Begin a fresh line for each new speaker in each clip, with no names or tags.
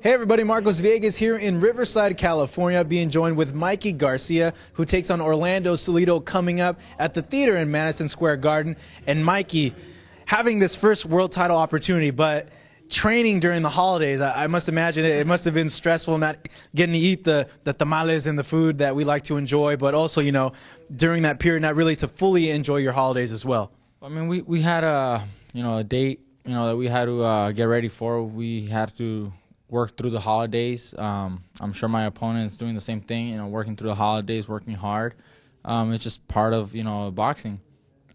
Hey everybody, Marcos Villegas here in Riverside, California, being joined with Mikey Garcia, who takes on Orlando Salido coming up at the theater in Madison Square Garden. And Mikey, having this first world title opportunity, but training during the holidays, I must imagine it must have been stressful not getting to eat the tamales and the food that we like to enjoy, but also, you know, during that period, not really to fully enjoy your holidays as well.
I mean, we had a date, that we had to get ready for. We had to work through the holidays. I'm sure my opponent's doing the same thing, working through the holidays, working hard. It's just part of, boxing.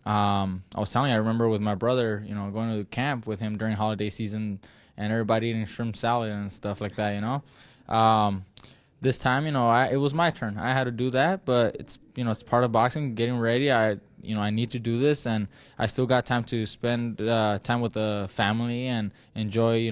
I was telling you, I remember with my brother, going to the camp with him during holiday season and everybody eating shrimp salad and stuff like that, This time, it was my turn. I had to do that, but it's part of boxing, getting ready. I need to do this, and I still got time to spend time with the family and enjoy,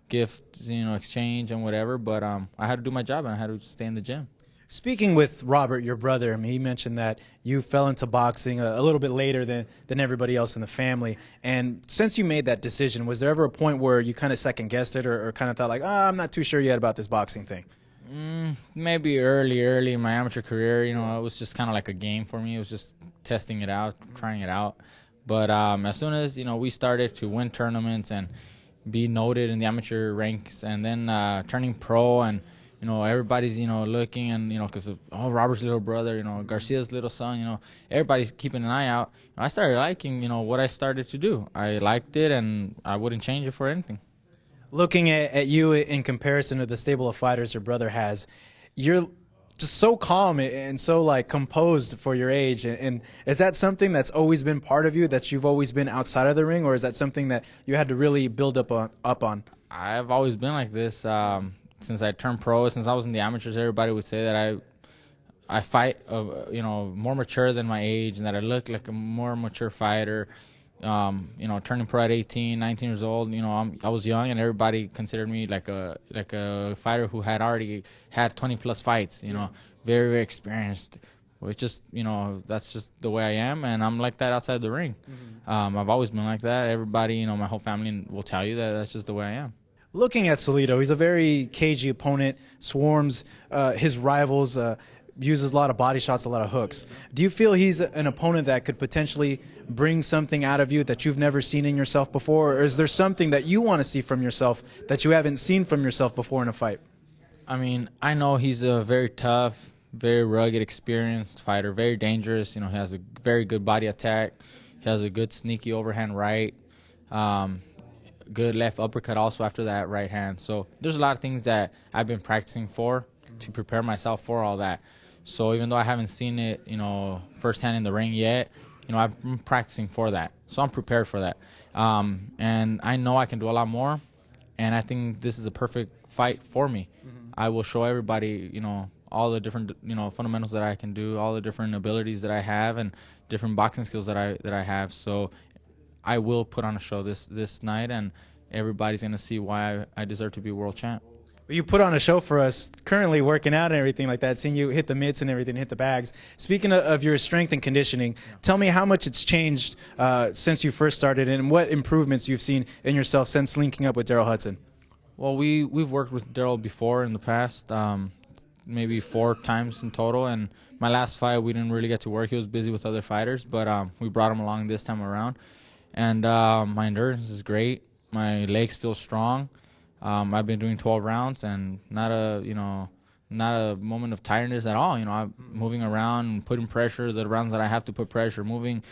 gift, exchange and whatever. But I had to do my job, and I had to stay in the gym.
Speaking with Robert, your brother, he mentioned that you fell into boxing a little bit later than everybody else in the family. And since you made that decision, was there ever a point where you kind of second-guessed it or kind of thought like, I'm not too sure yet about this boxing thing?
Maybe early in my amateur career, it was just kind of like a game for me. It was just testing it out, trying it out. But as soon as, we started to win tournaments and be noted in the amateur ranks, and then turning pro, and everybody's looking, and because of Robert's little brother, Garcia's little son, everybody's keeping an eye out. I started liking what I started to do. I liked it, and I wouldn't change it for anything.
Looking at you in comparison to the stable of fighters your brother has, you're just so calm and so composed for your age. And is that something that's always been part of you, that you've always been outside of the ring, or is that something that you had to really build up on?
I've always been like this. Since I turned pro, since I was in the amateurs, everybody would say that I fight more mature than my age, and that I look like a more mature fighter. Turning pro at 18, 19 years old, I was young, and everybody considered me like a fighter who had already had 20 plus fights, very, very experienced. Which just, that's just the way I am, and I'm like that outside the ring. I've always been like that. Everybody, my whole family will tell you that that's just the way I am.
Looking at Salido, he's a very cagey opponent, swarms his rivals, uses a lot of body shots, a lot of hooks. Do you feel he's an opponent that could potentially bring something out of you that you've never seen in yourself before, or is there something that you want to see from yourself that you haven't seen from yourself before in a fight?
I mean, I know he's a very tough, very rugged, experienced fighter, very dangerous. He has a very good body attack. He has a good sneaky overhand right. Good left uppercut also after that right hand. So there's a lot of things that I've been practicing for to prepare myself for all that. So even though I haven't seen it, firsthand in the ring yet, I've been practicing for that. So I'm prepared for that. And I know I can do a lot more, and I think this is a perfect fight for me. I will show everybody, all the different, fundamentals that I can do, all the different abilities that I have, and different boxing skills that I have. So I will put on a show this night, and everybody's going to see why I deserve to be world champ.
You put on a show for us, currently working out and everything like that, seeing you hit the mitts and everything, hit the bags. Speaking of your strength and conditioning, tell me how much it's changed since you first started, and what improvements you've seen in yourself since linking up with Daryl Hudson.
Well, we've worked with Daryl before in the past, maybe 4 times in total, and my last fight we didn't really get to work. He was busy with other fighters, but we brought him along this time around. And my endurance is great. My legs feel strong. I've been doing 12 rounds, and not a moment of tiredness at all. I'm moving around and putting pressure, the rounds that I have to put pressure, moving,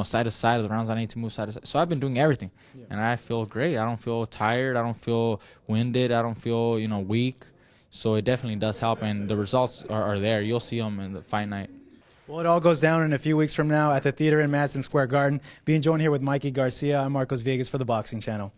side to side, the rounds I need to move side to side. So I've been doing everything, and I feel great. I don't feel tired. I don't feel winded. I don't feel, weak. So it definitely does help, and the results are there. You'll see them in the fight night.
Well, it all goes down in a few weeks from now at the theater in Madison Square Garden. Being joined here with Mikey Garcia, I'm Marcos Villegas for the Boxing Channel.